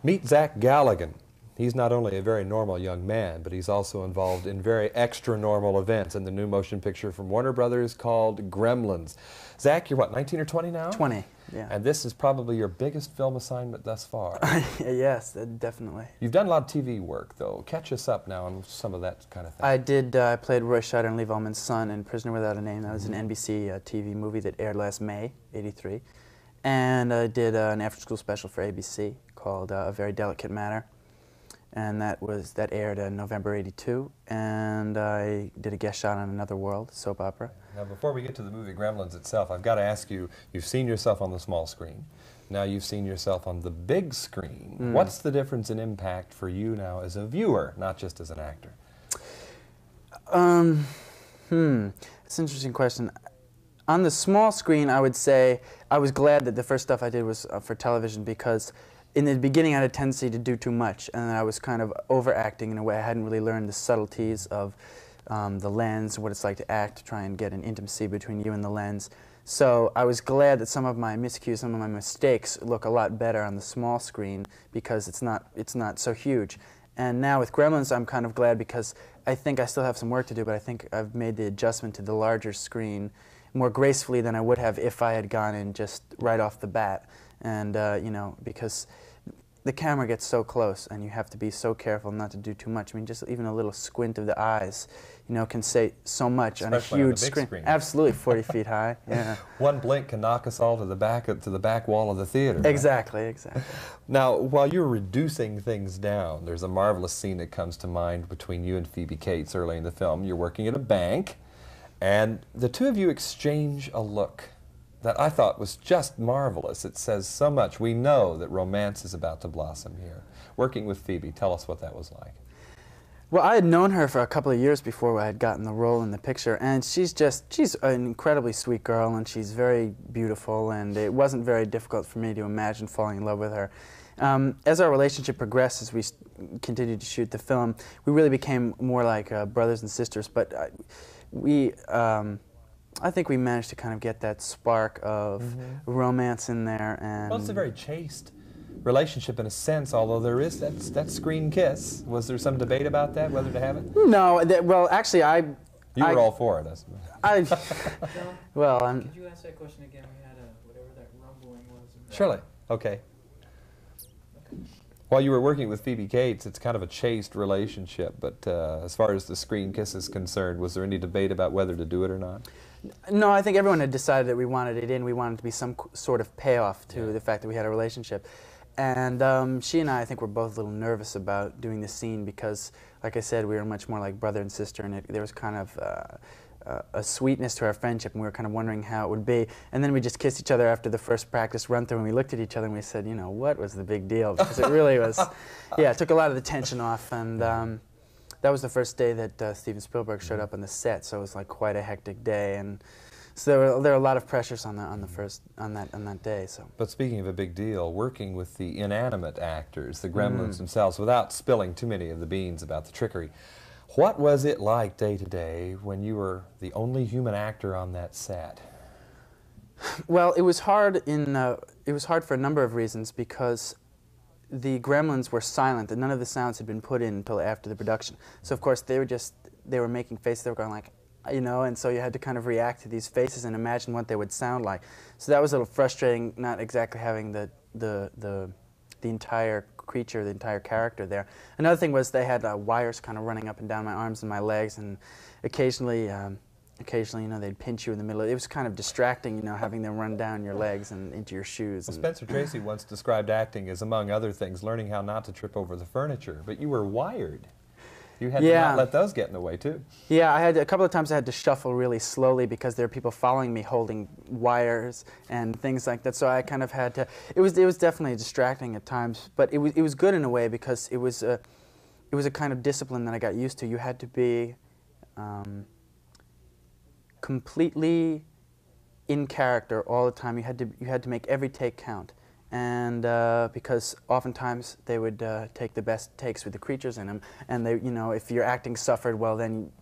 Meet Zach Galligan. He's not only a very normal young man, but he's also involved in very extra-normal events in the new motion picture from Warner Brothers called Gremlins. Zach, you're what, 19 or 20 now? 20, yeah. And this is probably your biggest film assignment thus far. Yes, definitely. You've done a lot of TV work, though. Catch us up now on some of that kind of thing. I did. I played Roy Scheider and Lee Ullman's son in Prisoner Without a Name. That was an NBC TV movie that aired last May, '83. And I did an after-school special for ABC called A Very Delicate Matter. And that aired in November '82, and I did a guest shot on Another World, soap opera. Now, before we get to the movie Gremlins itself, I've got to ask you, you've seen yourself on the small screen. Now you've seen yourself on the big screen. What's the difference in impact for you now as a viewer, not just as an actor? It's an interesting question. On the small screen, I would say I was glad that the first stuff I did was for television, because in the beginning, I had a tendency to do too much, and I was kind of overacting in a way. I hadn't really learned the subtleties of the lens, what it's like to act, to try and get an intimacy between you and the lens. So I was glad that some of my miscues, some of my mistakes look a lot better on the small screen, because it's not so huge. And now with Gremlins, I'm kind of glad, because I think I still have some work to do, but I think I've made the adjustment to the larger screen more gracefully than I would have if I had gone in just right off the bat. And you know, because the camera gets so close, and you have to be so careful not to do too much. I mean, just even a little squint of the eyes, you know, can say so much. Especially on a huge screen. screen. Absolutely, 40 feet high. Yeah. One blink can knock us all to the back wall of the theater. Exactly, right? exactly. Now, while you're reducing things down, there's a marvelous scene that comes to mind between you and Phoebe Cates early in the film. You're working at a bank, and the two of you exchange a look that I thought was just marvelous. It says so much. We know that romance is about to blossom here. Working with Phoebe, tell us what that was like. Well, I had known her for a couple of years before I had gotten the role in the picture, and she's an incredibly sweet girl, and she's very beautiful, and it wasn't very difficult for me to imagine falling in love with her. As our relationship progressed, as we continued to shoot the film, we really became more like brothers and sisters, but I think we managed to kind of get that spark of romance in there. And well, it's a very chaste relationship in a sense, although there is that screen kiss. Was there some debate about that, whether to have it? No, well, actually, You were all for it, I suppose. Well, could you ask that question again? We had whatever that rumbling was. Surely. Okay. While you were working with Phoebe Cates, it's kind of a chaste relationship, but as far as the screen kiss is concerned, was there any debate about whether to do it or not? No, I think everyone had decided that we wanted it in. We wanted it to be some sort of payoff to the fact that we had a relationship. And she and I think, were both a little nervous about doing the scene because, like I said, we were much more like brother and sister, and there was kind of a sweetness to our friendship, and we were kind of wondering how it would be. And then we just kissed each other after the first practice run-through, and we looked at each other and we said, you know, what was the big deal? Because it really was, yeah, it took a lot of the tension off. And that was the first day that Steven Spielberg showed up on the set, so it was like quite a hectic day. And so there were a lot of pressures on that day. So. But speaking of a big deal, working with the inanimate actors, the Gremlins themselves, without spilling too many of the beans about the trickery, what was it like day to day when you were the only human actor on that set? Well, it was hard for a number of reasons, because the Gremlins were silent, and none of the sounds had been put in until after the production. So of course they were making faces. They were going like, you know, and so you had to kind of react to these faces and imagine what they would sound like. So that was a little frustrating, not exactly having the entire creature, the entire character there. Another thing was they had wires kind of running up and down my arms and my legs, and occasionally, you know, they'd pinch you in the middle. It was kind of distracting, you know, having them run down your legs and into your shoes. Well, Spencer Tracy once described acting as, among other things, learning how not to trip over the furniture. But you were wired. You had to not let those get in the way, too. Yeah, I had a couple of times I had to shuffle really slowly because there were people following me holding wires and things like that. So I kind of had to. It was definitely distracting at times, but it was good in a way, because it was a kind of discipline that I got used to. You had to be completely in character all the time. You had to make every take count. And because oftentimes they would take the best takes with the creatures in them, and they, you know, if your acting suffered, well, then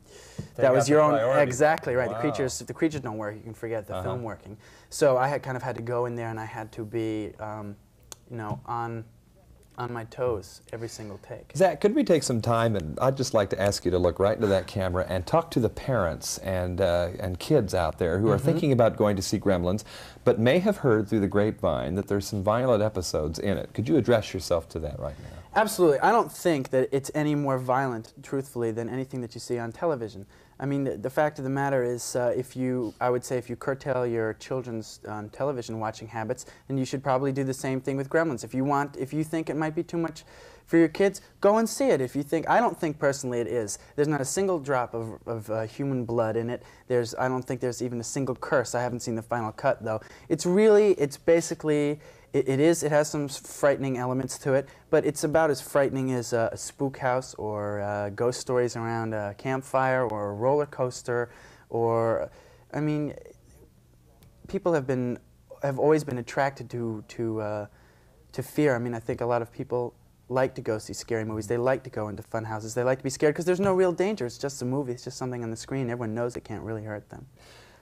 that was your own. Exactly right. Wow. If the creatures don't work, you can forget the film working. So I had kind of had to go in there, and I had to be, you know, on on my toes every single take. Zach, could we take some time, and I'd just like to ask you to look right into that camera and talk to the parents and kids out there who are thinking about going to see Gremlins, but may have heard through the grapevine that there's some violent episodes in it. Could you address yourself to that right now? Absolutely. I don't think that it's any more violent, truthfully, than anything that you see on television. I mean, the fact of the matter is, I would say if you curtail your children's television watching habits, then you should probably do the same thing with Gremlins. If you think it might be too much for your kids, go and see it. If you think, I don't think personally it is. There's not a single drop of human blood in it. I don't think there's even a single curse. I haven't seen the final cut though. It's basically, it has some frightening elements to it, but it's about as frightening as a spook house or ghost stories around a campfire or a roller coaster, or, I mean, people have always been attracted to fear. I mean, I think a lot of people like to go see scary movies. They like to go into fun houses. They like to be scared because there's no real danger. It's just a movie. It's just something on the screen. Everyone knows it can't really hurt them.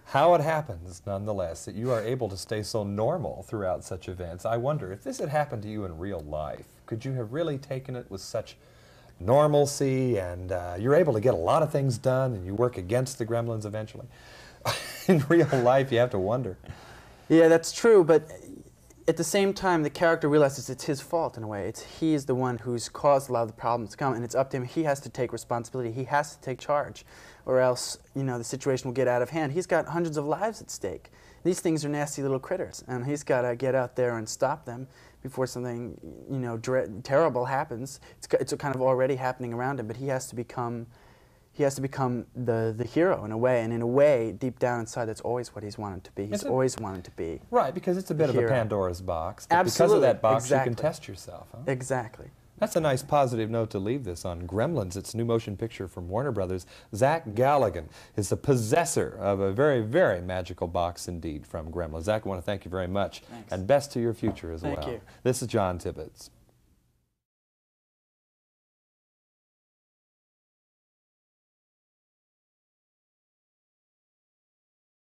How it happens, nonetheless, that you are able to stay so normal throughout such events. I wonder, if this had happened to you in real life, could you have really taken it with such normalcy, and you're able to get a lot of things done, and you work against the Gremlins eventually? In real life, you have to wonder. Yeah, that's true, but at the same time, the character realizes it's his fault in a way. He is the one who's caused a lot of the problems to come, and it's up to him. He has to take responsibility. He has to take charge, or else, you know, the situation will get out of hand. He's got hundreds of lives at stake. These things are nasty little critters, and he's got to get out there and stop them before something, you know, terrible happens. It's kind of already happening around him, but he has to become the hero in a way, and in a way, deep down inside, that's always what he's wanted to be. He's always wanted to be. Right, because it's a bit of a Pandora's box. But Absolutely. Because of that box, exactly. you can test yourself. Huh? Exactly. That's a nice positive note to leave this on. Gremlins, its new motion picture from Warner Brothers. Zach Galligan is the possessor of a very, very magical box indeed from Gremlins. Zach, I want to thank you very much. Thanks. And best to your future as well. Thank you. This is John Tibbetts.